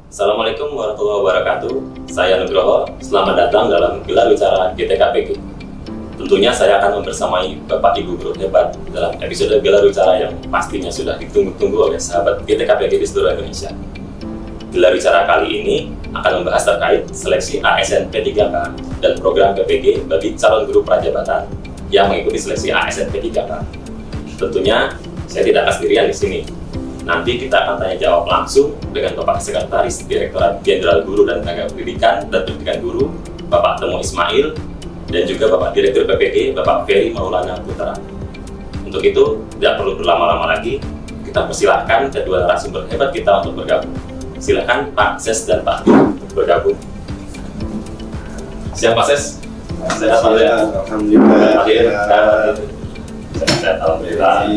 Assalamualaikum warahmatullahi wabarakatuh. Saya Nugroho. Selamat datang dalam gelar bicara GTKPG. Tentunya saya akan membersamai Bapak Ibu guru hebat dalam episode gelar bicara yang pastinya sudah ditunggu-tunggu oleh sahabat GTKPG di seluruh Indonesia. Gelar bicara kali ini akan membahas terkait seleksi ASN P3K dan program PPG bagi calon guru prajabatan yang mengikuti seleksi ASN P3K. Tentunya saya tidak akan sendirian di sini. Nanti kita akan tanya jawab langsung dengan Bapak Sekretaris Direktorat Jenderal Guru dan Tenaga Pendidikan dan Pendidikan Guru, Bapak Temu Ismail, dan juga Bapak Direktur PPG, Bapak Ferry Maulana Putra. Untuk itu, tidak perlu berlama-lama lagi, kita persilahkan kedua narasumber hebat kita untuk bergabung. Silakan Pak Ses dan Pak Dir untuk bergabung. Siap Pak Ses? Sehat Pak Dir? Alhamdulillah. Pak Dir? Sehat, alhamdulillah.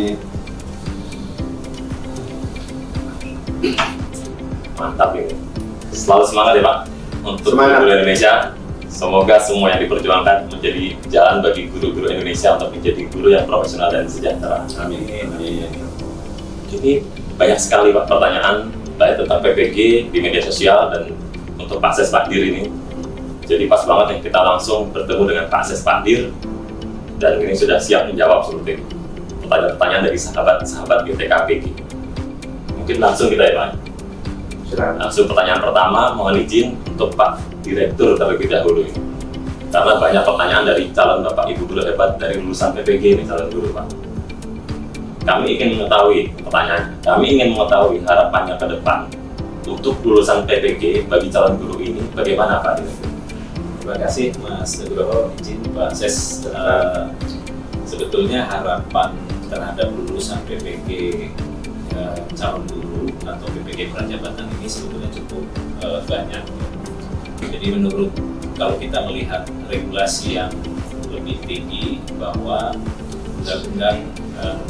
Mantap ini. Selalu semangat ya Pak untuk guru Indonesia. Semoga semua yang diperjuangkan menjadi jalan bagi guru-guru Indonesia untuk menjadi guru yang profesional dan sejahtera. Amin. Jadi banyak sekali Pak pertanyaan baik tentang PPG di media sosial dan untuk Pak Ses Pak Dir ini. Jadi pas banget nih kita langsung bertemu dengan Pak Ses Pak Dir dan ini sudah siap menjawab seperti pertanyaan-pertanyaan dari sahabat-sahabat GTKPG. Mungkin langsung kita ya Pak. Langsung pertanyaan pertama, mohon izin untuk Pak Direktur terlebih dahulu ini. Karena banyak pertanyaan dari calon Bapak Ibu guru hebat dari lulusan PPG ini calon guru Pak. Kami ingin mengetahui harapannya ke depan untuk lulusan PPG bagi calon guru ini bagaimana Pak Direktur? Terima kasih Mas Nugroho, izin Pak Ses. Sebetulnya harapan terhadap lulusan PPG calon guru atau PPG prajabatan ini sebetulnya cukup banyak. Jadi menurut kalau kita melihat regulasi yang lebih tinggi bahwa Undang-Undang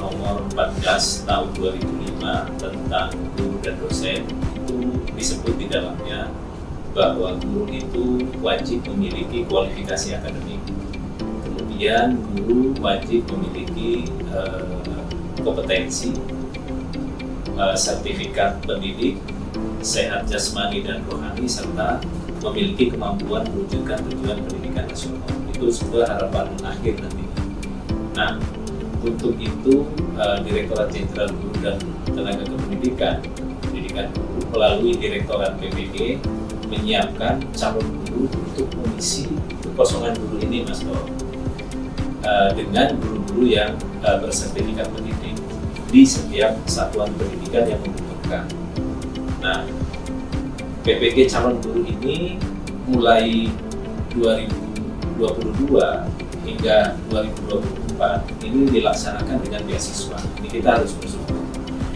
Nomor 14 Tahun 2005 tentang guru dan dosen itu disebut di dalamnya bahwa guru itu wajib memiliki kualifikasi akademik. Kemudian guru wajib memiliki kompetensi, sertifikat pendidik, sehat jasmani dan rohani, serta memiliki kemampuan mewujudkan tujuan pendidikan nasional. Itu sebuah harapan akhir nanti. Nah, untuk itu Direktorat Jenderal Guru dan Tenaga Pendidikan Guru melalui Direktorat PPG menyiapkan calon guru untuk mengisi kekosongan guru ini, Mas Dor, dengan guru-guru yang bersertifikat pendidik di setiap satuan pendidikan yang membutuhkan. Nah, PPG calon guru ini mulai 2022 hingga 2024 ini dilaksanakan dengan beasiswa. Ini kita harus bersyukur.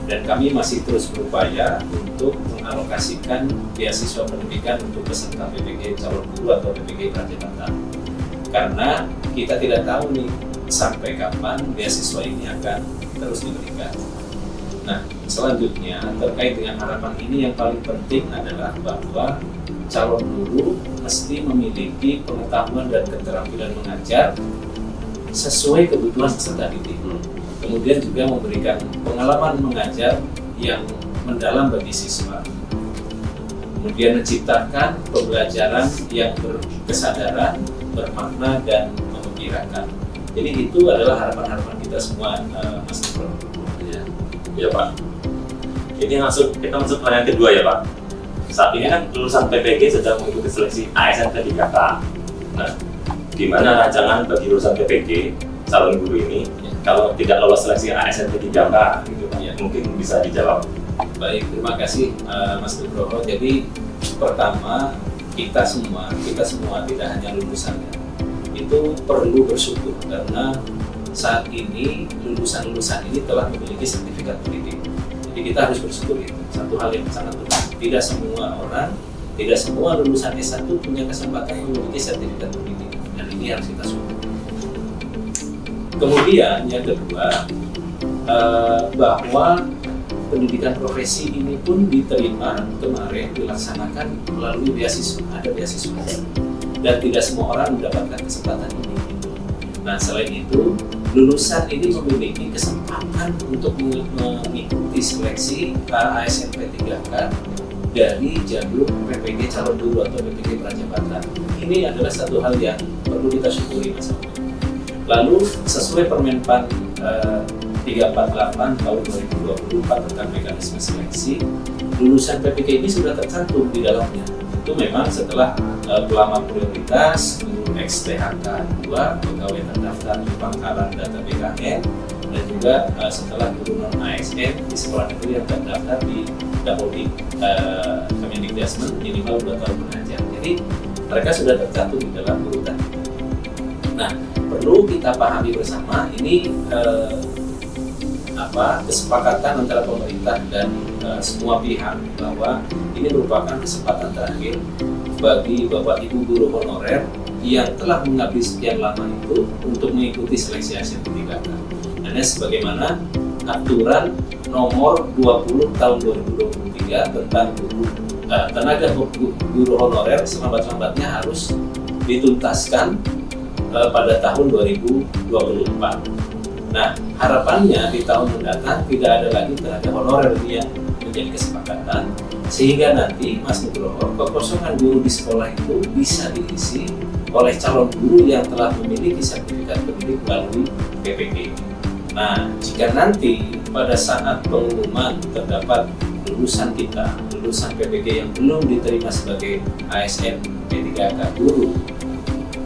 Dan kami masih terus berupaya untuk mengalokasikan beasiswa pendidikan untuk peserta PPG calon guru atau PPG prajabatan. Karena kita tidak tahu nih sampai kapan beasiswa ini akan terus diberikan. Nah, selanjutnya terkait dengan harapan ini yang paling penting adalah bahwa calon guru mesti memiliki pengetahuan dan keterampilan mengajar sesuai kebutuhan peserta didik. Kemudian juga memberikan pengalaman mengajar yang mendalam bagi siswa. Kemudian menciptakan pembelajaran yang berkesadaran, bermakna dan mengembirakan. Jadi itu adalah harapan-harapan kita semua, Mas Nugro. Ya Pak. Ini kita masuk pertanyaan kedua ya Pak. Saat ini kan lulusan PPG sedang mengikuti seleksi ASN P3K. Nah, gimana rancangan bagi lulusan PPG calon guru ini kalau tidak lolos seleksi ASN P3K gitu Pak? Ya. Mungkin bisa dijawab. Baik, terima kasih Mas Nugroho. Jadi pertama kita semua tidak hanya lulusannya, itu perlu bersyukur karena saat ini lulusan-lulusan ini telah memiliki sertifikat pendidik. Jadi kita harus bersyukur, itu satu hal yang sangat penting. Tidak semua lulusan S1 punya kesempatan memiliki sertifikat pendidik, dan ini harus kita syukur. Kemudian yang kedua, bahwa pendidikan profesi ini pun diterima kemarin dilaksanakan melalui beasiswa, ada beasiswa, dan tidak semua orang mendapatkan kesempatan ini. Nah, selain itu, lulusan ini memiliki kesempatan untuk mengikuti seleksi ASN P3K dari jalur PPG calon guru atau PPG prajabatan. Ini adalah satu hal yang perlu kita syukuri, Mas. Lalu sesuai Permenpan 348 tahun 2024 tentang mekanisme seleksi, lulusan PPG ini sudah tercantum di dalamnya. Itu memang setelah pelamar prioritas, guru ex-THK 2, pegawai terdaftar di Pangkalan Data BKN, dan juga setelah guru non-ASN di sekolah negeri yang terdaftar di Dapodik Kemendikbudristek minimal 2 tahun mengajar. Jadi mereka sudah tercantum di dalam urutan. Nah, perlu kita pahami bersama ini kesepakatan antara pemerintah dan semua pihak bahwa ini merupakan kesempatan terakhir bagi Bapak Ibu guru honorer yang telah mengabdi sekian lama itu untuk mengikuti seleksi ASN-P3K. Dan sebagaimana aturan nomor 20 tahun 2023 tentang tenaga guru honorer selambat-lambatnya harus dituntaskan pada tahun 2024. Nah, harapannya di tahun mendatang tidak ada lagi tenaga honorer yang menjadi kesepakatan, sehingga nanti Mas Nugroho, kekosongan guru di sekolah itu bisa diisi oleh calon guru yang telah memiliki sertifikat pendidik melalui PPG. Nah, jika nanti pada saat pengumuman terdapat lulusan kita, lulusan PPG yang belum diterima sebagai ASN P3K guru,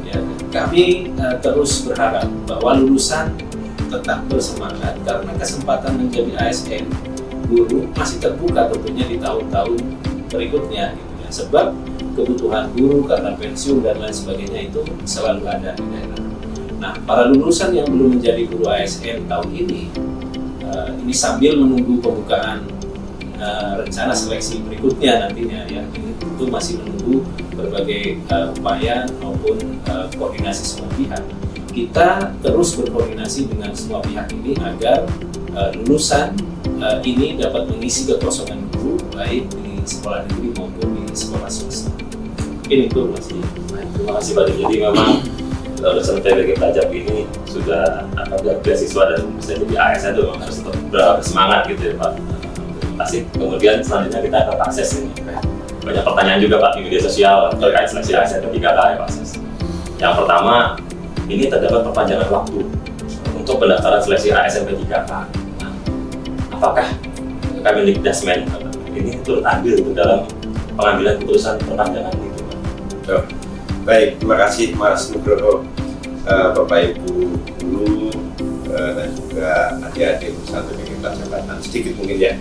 ya, kami terus berharap bahwa lulusan tetap bersemangat karena kesempatan menjadi ASN guru masih terbuka tentunya di tahun-tahun berikutnya, gitu ya. Sebab kebutuhan guru karena pensiun dan lain sebagainya itu selalu ada di daerah. Nah, para lulusan yang belum menjadi guru ASN tahun ini sambil menunggu pembukaan rencana seleksi berikutnya nantinya, ya, ini tentu masih menunggu berbagai upaya maupun koordinasi semua pihak. Kita terus berkoordinasi dengan semua pihak ini agar lulusan ini dapat mengisi kekosongan guru baik di sekolah negeri maupun di sekolah swasta. Mungkin itu Mas. Terima kasih Pak. Jadi memang lulusan PPG Prajab ini sudah beasiswa dan bisa jadi ASN itu memang harus tetap bersemangat gitu ya Pak. Terima kasih. Kemudian selanjutnya kita akan akses ini. Banyak pertanyaan juga Pak di media sosial terkait seleksi ASN P3K ya Pak. Yang pertama, ini terdapat perpanjangan waktu untuk pendaftaran seleksi ASN P3K. Nah, apakah Kemendikbudristek ini turut andil dalam pengambilan keputusan perpanjangan itu Pak? Oh, baik, terima kasih Mas Nugroho, Bapak Ibu guru dan juga adik-adik lulusan PPG Prajabatan. Sedikit mungkin ya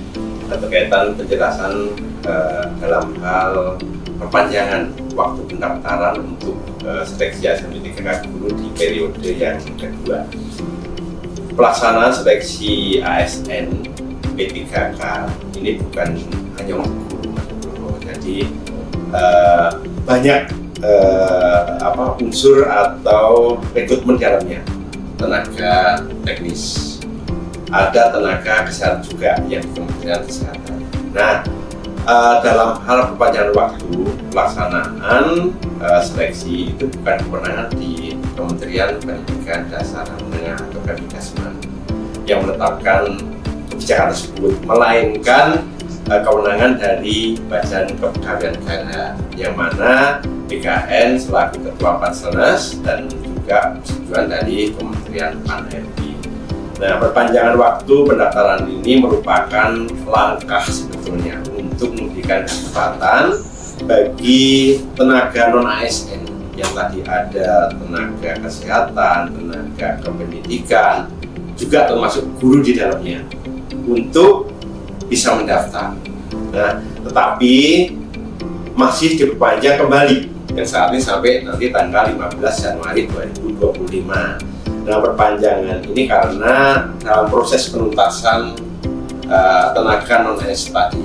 berkaitan penjelasan dalam hal perpanjangan waktu pendaftaran untuk seleksi ASN P3K guru di periode yang kedua. Pelaksanaan seleksi ASN P3K ini bukan hanya untuk guru, Mas Nugroho. Jadi banyak unsur atau rekrutmen dalamnya. Tenaga teknis, ada tenaga kesehatan juga yang di Kementerian Kesehatan. Nah, dalam hal perpanjangan waktu pelaksanaan seleksi itu bukan kewenangan di Kementerian Pendidikan Dasar dan Menengah atau Kemendikbudristek yang menetapkan kebijakan tersebut, melainkan kewenangan dari Badan Kepegawaian Negara yang mana BKN selaku Ketua Panselnas dan juga persetujuan dari Kementerian PAN-RI. Nah, perpanjangan waktu pendaftaran ini merupakan langkah sebetulnya untuk memberikan kesempatan bagi tenaga non-ASN yang tadi ada tenaga kesehatan, tenaga kependidikan, juga termasuk guru di dalamnya untuk bisa mendaftar. Nah, tetapi masih diperpanjang kembali yang saat ini sampai nanti tanggal 15 Januari 2025. Nah, perpanjangan ini karena dalam proses penuntasan tenaga non-ASN tadi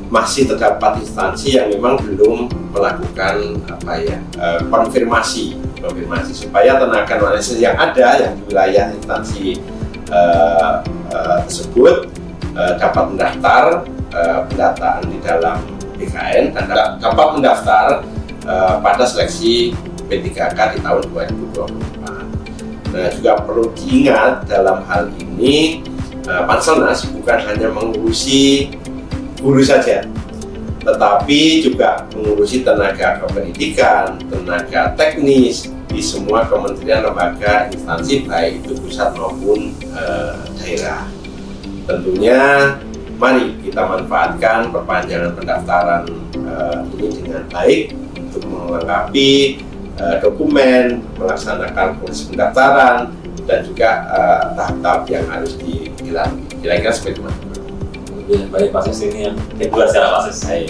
masih terdapat instansi yang memang belum melakukan konfirmasi supaya tenaga non-ASN yang ada yang di wilayah instansi tersebut dapat mendaftar pendataan di dalam BKN dan dapat mendaftar pada seleksi P3K di tahun 2024. Nah, juga perlu diingat dalam hal ini Panselnas bukan hanya mengurusi guru saja, tetapi juga mengurusi tenaga kependidikan, tenaga teknis di semua kementerian, lembaga, instansi baik itu pusat maupun daerah. Tentunya mari kita manfaatkan perpanjangan pendaftaran ini dengan baik untuk melengkapi dokumen, melaksanakan proses pendaftaran, dan juga tahap-tahap yang harus dilalui. Kira-kira seperti itu. Ya, baik Pak Ses, ini yang kedua secara Pak Ses.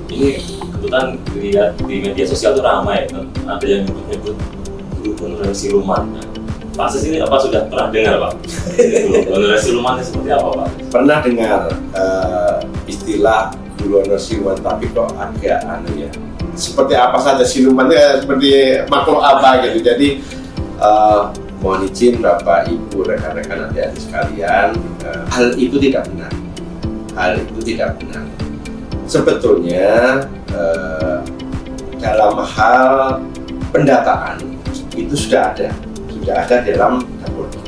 Ini kebetulan dilihat di media sosial itu ramai, ada yang nyebut guru honorer siluman. Pak Ses ini apa sudah pernah dengar Pak? Guru honorer siluman itu seperti apa Pak? Pernah dengar istilah guru honorer siluman, tapi kok agak ya. Seperti apa saja siluman itu seperti makhluk apa gitu. Jadi mohon izin Bapak Ibu, rekan-rekan adik-adik sekalian, hal itu tidak benar. Hal itu tidak benar. Sebetulnya dalam hal pendataan itu sudah ada dalam Dapodi.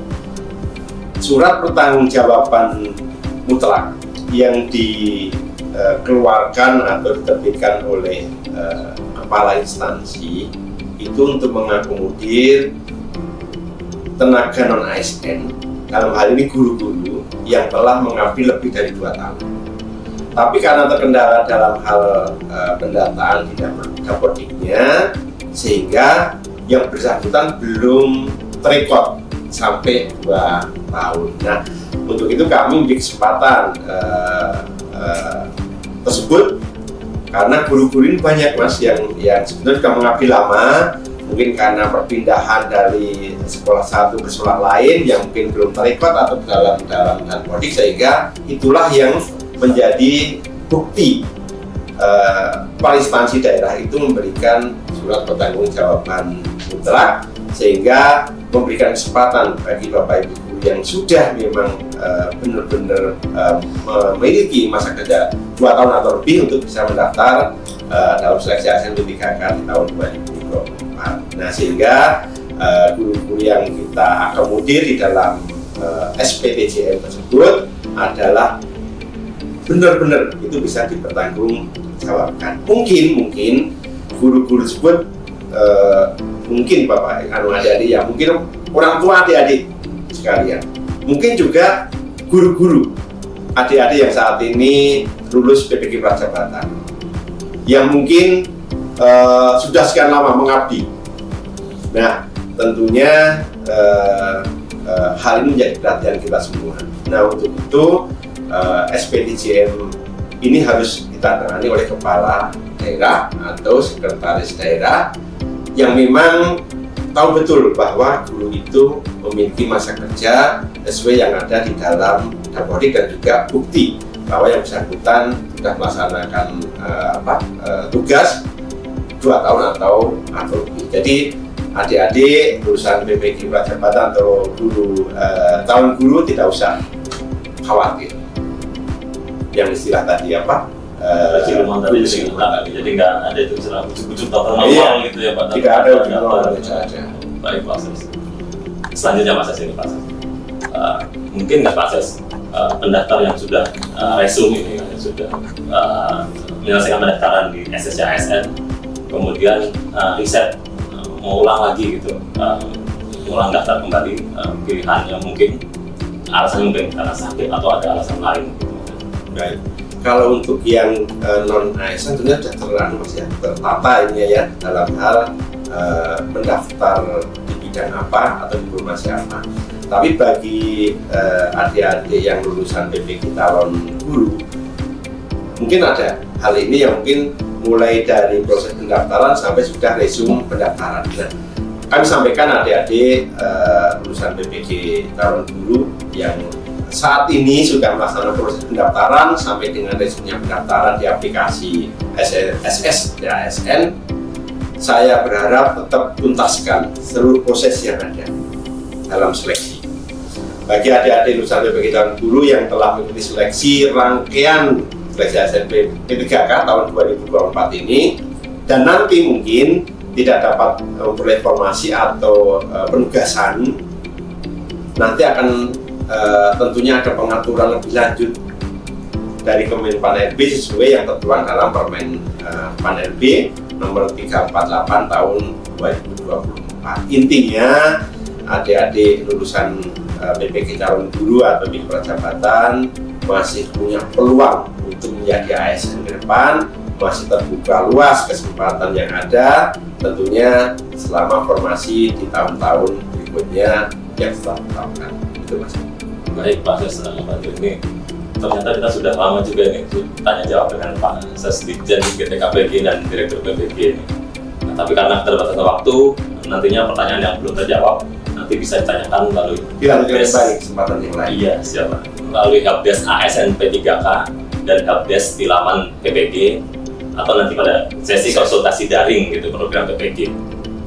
Surat pertanggungjawaban mutlak yang dikeluarkan atau diterbitkan oleh kepala instansi itu untuk mengakomodir tenaga non-ASN, dalam hal ini guru-guru yang telah mengabdi lebih dari 2 tahun. Tapi karena terkendala dalam hal pendataan di Dapodiknya, sehingga yang bersangkutan belum terekod sampai 2 tahun. Nah, untuk itu kami memberi kesempatan tersebut, karena guru-guru ini banyak Mas yang sebenarnya sudah mengabdi lama, mungkin karena perpindahan dari sekolah satu ke sekolah lain yang mungkin belum terekod atau dalam Dapodik, sehingga itulah yang menjadi bukti kepala instansi daerah itu memberikan surat pertanggungjawaban mutlak, sehingga memberikan kesempatan bagi Bapak Ibu guru yang sudah memang benar-benar memiliki masa kerja 2 tahun atau lebih untuk bisa mendaftar dalam seleksi ASN P3K di tahun 2024. Nah, sehingga guru-guru yang kita akomodir di dalam SPTJM tersebut adalah benar-benar itu bisa dipertanggungjawabkan. Mungkin guru-guru tersebut mungkin Bapak adik-adik ya, mungkin orang tua adik-adik sekalian, mungkin juga guru-guru adik-adik yang saat ini lulus PPG Prajabatan, yang mungkin sudah sekian lama mengabdi. Nah, tentunya hal ini menjadi perhatian kita semua. Nah, untuk itu SPTJM ini harus ditangani oleh kepala daerah atau sekretaris daerah yang memang tahu betul bahwa guru itu memiliki masa kerja sesuai yang ada di dalam Dapodik, dan juga bukti bahwa yang bersangkutan sudah melaksanakan tugas 2 tahun atau lebih. Jadi adik-adik lulusan PPG Prajabatan atau guru calon guru tidak usah khawatir. Yang istilah tadi siluman tadi, jadi nggak ada itu istilah bujuk-bujuk total normal gitu ya Pak? Tidak ada bujuk normal saja. Baik Pak Ses. Selanjutnya Pak Ses ini Pak Ses. Mungkin nggak Pak Ses pendaftar yang sudah resume ini, yang sudah menyelesaikan pendaftaran di SSC ASN, kemudian riset mau ulang lagi gitu, ulang daftar kembali, pilihannya mungkin alasannya mungkin karena sakit atau ada alasan lain gitu. Baik. Kalau untuk yang non-ASN tentunya sudah tertata ini ya, dalam hal mendaftar di bidang apa atau di formasi apa. Tapi bagi adik-adik yang lulusan PPG calon guru, mungkin ada hal ini yang mungkin mulai dari proses pendaftaran sampai sudah resume pendaftaran. Nah, kami sampaikan adik-adik lulusan PPG calon guru yang saat ini sudah melaksanakan proses pendaftaran sampai dengan resminya pendaftaran di aplikasi SS ASN, saya berharap tetap tuntaskan seluruh proses yang ada dalam seleksi. Bagi adik-adik lulusan PPG calon guru yang telah mengikuti seleksi rangkaian seleksi ASN P3K tahun 2024 ini, dan nanti mungkin tidak dapat memperoleh informasi atau penugasan, nanti akan tentunya ada pengaturan lebih lanjut dari Kemenpan RB sesuai yang tertuang dalam Permen Pan RB nomor 348 tahun 2024. Intinya adik-adik lulusan PPG calon guru atau di prajabatan masih punya peluang untuk menjadi ASN ke depan, masih terbuka luas kesempatan yang ada, tentunya selama formasi di tahun-tahun berikutnya yang setelah dilakukan. Itu Mas. Baik Pak Ses, Pak ini ternyata kita sudah lama juga nih tanya jawab dengan Pak Ses Ditjen GTKPG dan Direktur PPG ini. Nah, tapi karena keterbatasan waktu, nantinya pertanyaan yang belum terjawab nanti bisa ditanyakan melalui baik kesempatan yang lain. Iya, siapa? Melalui helpdesk ASN P3K dan helpdesk di laman PPG atau nanti pada sesi konsultasi daring gitu program PPG.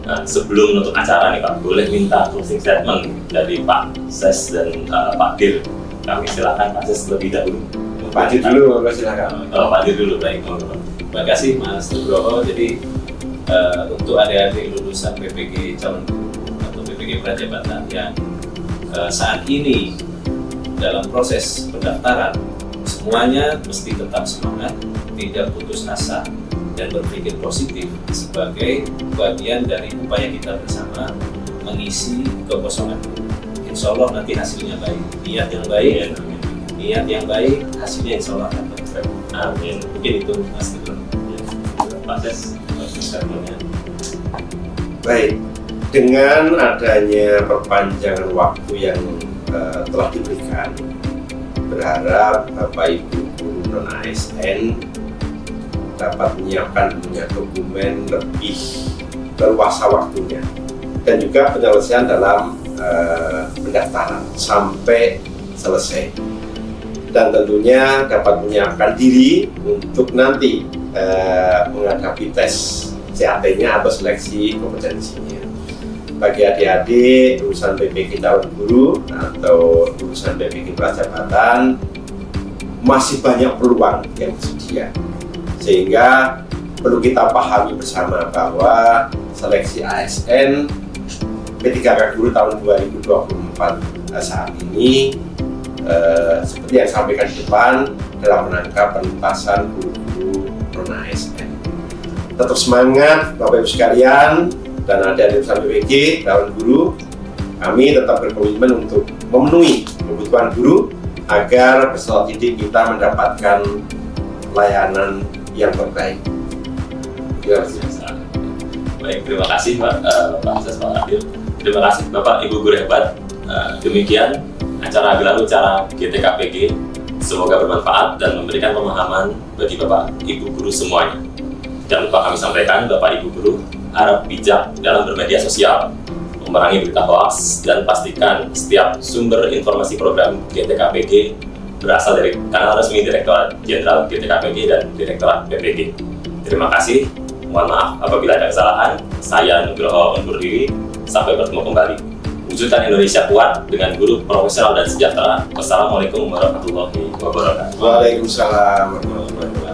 Nah, sebelum menutup acara nih Pak, boleh minta closing statement dari Pak Ses dan Pak Dir. Kami silakan Pak Ses lebih dahulu. Pak Dir dulu, silakan. Pak Dir dulu, baik. Terima kasih Mas Nugroho. Jadi untuk adik-adik lulusan PPG calon guru atau PPG prajabatan yang saat ini dalam proses pendaftaran, semuanya mesti tetap semangat, tidak putus asa, dan berpikir positif sebagai bagian dari upaya kita bersama mengisi kekosongan. Insya Allah nanti hasilnya baik. Niat yang baik, hasilnya insya Allah akan baik. Amin. Mungkin itu Mas Nugroho. Pak Ses, baik, dengan adanya perpanjangan waktu yang telah diberikan, berharap Bapak Ibu guru non ASN dapat menyiapkan dokumen lebih berluasa waktunya dan juga penyelesaian dalam pendaftaran sampai selesai, dan tentunya dapat menyiapkan diri untuk nanti menghadapi tes CAT-nya atau seleksi kompetensinya. Bagi adik-adik lulusan PPG calon guru atau lulusan PPG prajabatan, masih banyak peluang yang tersedia, sehingga perlu kita pahami bersama bahwa seleksi ASN P3K guru tahun 2024 saat ini seperti yang sampaikan di depan dalam rangka penuntasan guru-guru non ASN. Tetap semangat Bapak Ibu sekalian dan adik-adik lulusan PPG calon guru. Kami tetap berkomitmen untuk memenuhi kebutuhan guru agar peserta didik kita mendapatkan layanan yang terbaik. Baik, terima kasih Pak Ses, Pak Adil. Terima kasih Bapak Ibu guru hebat. Demikian acara gelar bicara GTKPG. Semoga bermanfaat dan memberikan pemahaman bagi Bapak Ibu guru semuanya. Jangan lupa kami sampaikan Bapak Ibu guru harap bijak dalam bermedia sosial, memerangi berita hoax, dan pastikan setiap sumber informasi program GTKPG berasal dari kanal resmi Direktorat Jenderal GTKPG dan Direktorat PPG. Terima kasih. Mohon maaf apabila ada kesalahan. Saya Nugroho undur diri. Sampai bertemu kembali. Wujudkan Indonesia kuat dengan guru profesional dan sejahtera. Wassalamualaikum warahmatullahi wabarakatuh. Waalaikumsalam warahmatullahi wabarakatuh.